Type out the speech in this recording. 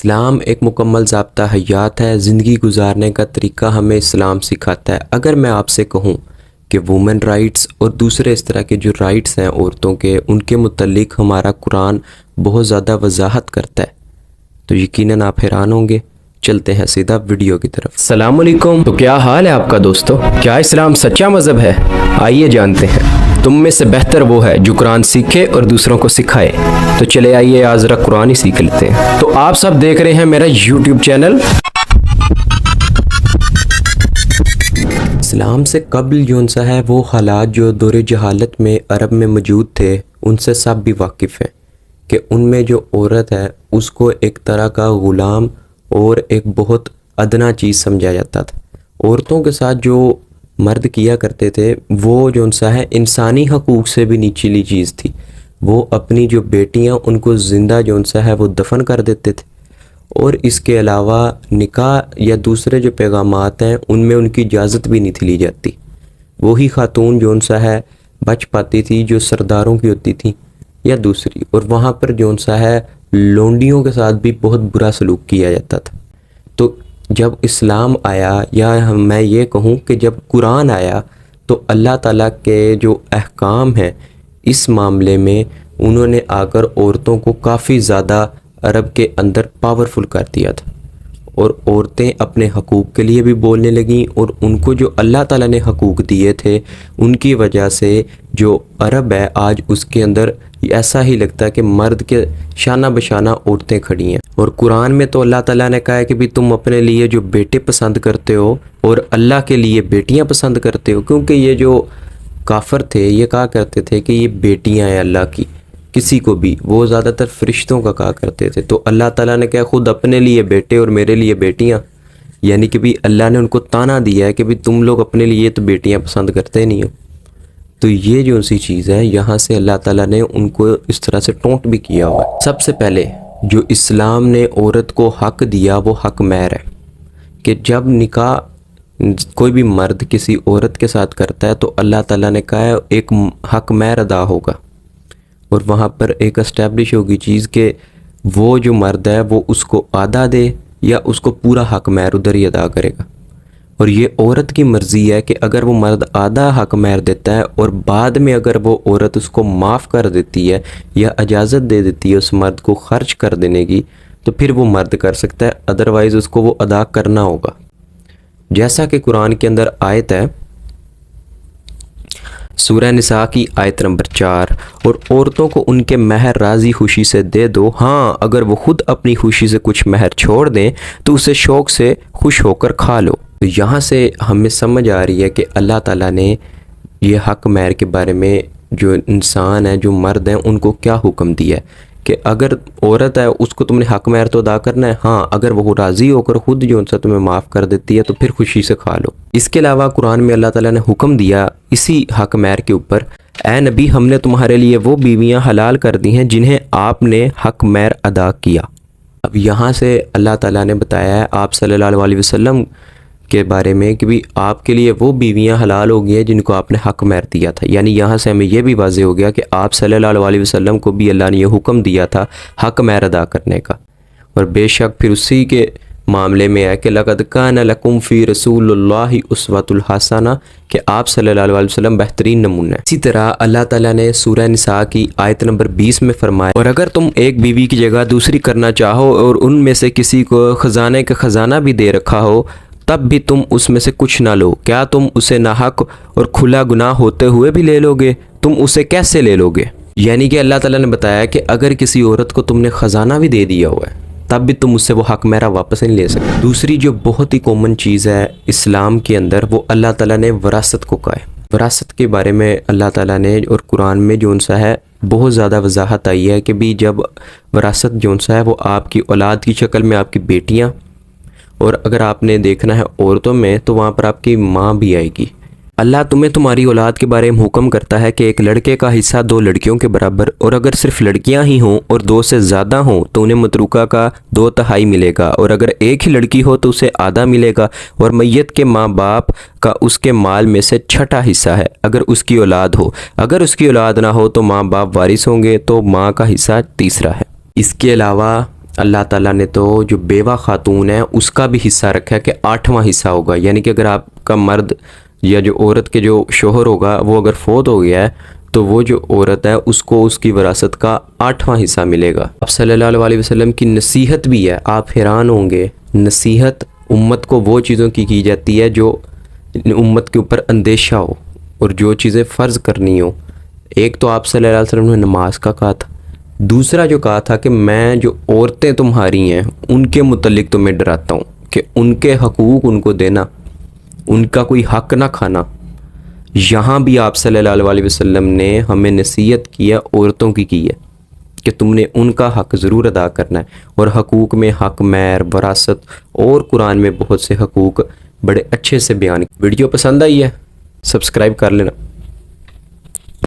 इस्लाम एक मुकम्मल ज़ाब्ता हयात है। ज़िंदगी गुजारने का तरीका हमें इस्लाम सिखाता है। अगर मैं आपसे कहूँ कि वुमेन राइट्स और दूसरे इस तरह के जो राइट्स हैं औरतों के, उनके मुतल्लिक हमारा कुरान बहुत ज़्यादा वजाहत करता है, तो यकीनन आप हैरान होंगे। चलते हैं सीधा वीडियो की तरफ। अस्सलाम वालेकुम। तो क्या हाल है आपका दोस्तों? क्या इस्लाम सच्चा मज़हब है? आइए जानते हैं। तुम में से बेहतर वो है जो कुरान सीखे और दूसरों को सिखाए। तो चले आइए आज ज़रा कुरान ही सीख लेते हैं। तो आप सब देख रहे हैं मेरा यूट्यूब चैनल। इस्लाम से कबल जौन सा है वो हालात जो दौरे जहालत में अरब में मौजूद थे, उनसे सब भी वाकिफ़ हैं कि उनमें जो औरत है उसको एक तरह का ग़ुलाम और एक बहुत अदना चीज़ समझा जाता था। औरतों के साथ जो मर्द किया करते थे वो जौन सा है इंसानी हकूक़ से भी नीचली चीज़ थी। वो अपनी जो बेटियां उनको ज़िंदा जौन सा है वो दफन कर देते थे, और इसके अलावा निकाह या दूसरे जो पैगामात हैं उनमें उनकी इजाज़त भी नहीं थी ली जाती। वही खातून जौन सा है बच पाती थी जो सरदारों की होती थी या दूसरी, और वहाँ पर जौन सा है लोंडियों के साथ भी बहुत बुरा सलूक किया जाता था। तो जब इस्लाम आया, या मैं ये कहूँ कि जब कुरान आया, तो अल्लाह ताला के जो अहकाम हैं इस मामले में उन्होंने आकर औरतों को काफ़ी ज़्यादा अरब के अंदर पावरफुल कर दिया था, और औरतें अपने हकूक़ के लिए भी बोलने लगीं, और उनको जो अल्लाह ताला ने हकूक़ दिए थे उनकी वजह से जो अरब है आज उसके अंदर ऐसा ही लगता है कि मर्द के शाना बशाना औरतें खड़ी हैं। और कुरान में तो अल्लाह ताला ने कहा है कि भी तुम अपने लिए जो बेटे पसंद करते हो और अल्लाह के लिए बेटियां पसंद करते हो, क्योंकि ये जो काफर थे ये कहा करते थे कि ये बेटियां हैं अल्लाह की, किसी को भी, वो ज़्यादातर फरिश्तों का कहा करते थे। तो अल्लाह ताला ने कहा खुद अपने लिए बेटे और मेरे लिए बेटियां, यानी कि भी अल्लाह ने उनको ताना दिया है कि भी तुम लोग अपने लिए तो बेटियां पसंद करते नहीं हो। तो ये जो सी चीज़ है यहाँ से अल्लाह ताला ने उनको इस तरह से टोंट भी किया हुआ है। सबसे पहले जो इस्लाम ने औरत को हक दिया वो हक महर है, कि जब निकाह कोई भी मर्द किसी औरत के साथ करता है तो अल्लाह ताला ने कहा है एक हक महर अदा होगा, और वहाँ पर एक एस्टैब्लिश होगी चीज़ कि वो जो मर्द है वो उसको आधा दे या उसको पूरा हक महर उधर ही अदा करेगा। और ये औरत की मर्ज़ी है कि अगर वो मर्द आधा हक महर देता है और बाद में अगर वो औरत उसको माफ़ कर देती है या इजाज़त दे देती है उस मर्द को खर्च कर देने की, तो फिर वो मर्द कर सकता है, अदरवाइज़ उसको वो अदा करना होगा। जैसा कि कुरान के अंदर आयत है सूरह निसा की आयत नंबर 4, और औरतों को उनके महर राज़ी खुशी से दे दो, हाँ अगर वो ख़ुद अपनी खुशी से कुछ महर छोड़ दें तो उसे शौक़ से खुश होकर खा लो। तो यहाँ से हमें समझ आ रही है कि अल्लाह ताला ने ये हक महर के बारे में जो इंसान है, जो मर्द हैं, उनको क्या हुक्म दिया है कि अगर औरत है उसको तुमने हक महर तो अदा करना है, हाँ अगर वो राज़ी होकर ख़ुद जो उनसे तुम्हें माफ़ कर देती है तो फिर खुशी से खा लो। इसके अलावा कुरान में अल्लाह ताला ने हुक्म दिया इसी हक महर के ऊपर, ए नबी हमने तुम्हारे लिए वो बीवियाँ हलाल कर दी हैं जिन्हें आपने हक महर अदा किया। अब यहाँ से अल्लाह ताला ने बताया है आप सल्लल्लाहु अलैहि वसल्लम के बारे में कि भी आपके लिए वो बीवियां हलाल हो गई हैं जिनको आपने हक महर दिया था। यानी यहाँ से हमें यह भी वाज़ेह हो गया कि आप सल्लल्लाहु अलैहि वसल्लम को भी अल्लाह ने यह हुक्म दिया था हक महर अदा करने का। और बेशक फिर उसी के मामले में है कि लक़द कान लकुम फ़ी रसूलिल्लाहि उस्वतुल हसना, कि आप सल्लल्लाहु अलैहि वसल्लम बेहतरीन नमूना है। इसी तरह अल्लाह ताला ने सूरह निसा की आयत नंबर 20 में फरमाया, और अगर तुम एक बीवी की जगह दूसरी करना चाहो और उनमें से किसी को ख़जाने का ख़जाना भी दे रखा हो तब भी तुम उसमें से कुछ ना लो, क्या तुम उसे नाहक और खुला गुनाह होते हुए भी ले लोगे? तुम उसे कैसे ले लोगे? यानी कि अल्लाह ताला ने बताया कि अगर किसी औरत को तुमने ख़जाना भी दे दिया हुआ है तब भी तुम उससे वो हक महर वापस नहीं ले सकते। दूसरी जो बहुत ही कॉमन चीज़ है इस्लाम के अंदर, वो अल्लाह ताला ने वरासत को कहा है। वरासत के बारे में अल्लाह ताला ने और कुरान में जो सा है बहुत ज़्यादा वजाहत आई है कि भी जब वरासत जो सा है वो आपकी औलाद की शक्ल में आपकी बेटियाँ, और अगर आपने देखना है औरतों में तो वहाँ पर आपकी माँ भी आएगी। अल्लाह तुम्हें तुम्हारी औलाद के बारे में हुक्म करता है कि एक लड़के का हिस्सा 2 लड़कियों के बराबर, और अगर सिर्फ लड़कियां ही हों और 2 से ज़्यादा हों तो उन्हें मतरूका का 2/3 मिलेगा, और अगर एक ही लड़की हो तो उसे आधा मिलेगा, और मैयत के माँ बाप का उसके माल में से 6ठा हिस्सा है अगर उसकी औलाद हो। अगर उसकी औलाद ना हो तो माँ बाप वारिस होंगे, तो माँ का हिस्सा तीसरा है। इसके अलावा अल्लाह ताला ने तो जो बेवा खातून है उसका भी हिस्सा रखा है कि 8वां हिस्सा होगा, यानी कि अगर आपका मर्द या जो औरत के जो शोहर होगा वो अगर फोत हो गया है तो वो जो औरत है उसको उसकी विरासत का 8वां हिस्सा मिलेगा। अब सल्लल्लाहु अलैहि वसल्लम की नसीहत भी है, आप हैरान होंगे, नसीहत उम्मत को वो चीज़ों की जाती है जो उम्मत के ऊपर अंदेशा हो और जो चीज़ें फ़र्ज़ करनी हो। एक तो आप सल्लल्लाहु अलैहि वसल्लम ने नमाज का कहा था, दूसरा जो कहा था कि मैं जो औरतें तुम्हारी हैं उनके मुतल्लिक तुम्हें डराता हूँ कि उनके हकूक़ उनको देना, उनका कोई हक ना खाना। यहाँ भी आप सल्लल्लाहु अलैहि वसल्लम ने हमें नसीहत की है, औरतों की है कि तुमने उनका हक ज़रूर अदा करना है। और हकूक़ में हक महर, वरासत और कुरान में बहुत से हकूक़ बड़े अच्छे से बयान। वीडियो पसंद आई है सब्सक्राइब कर लेना।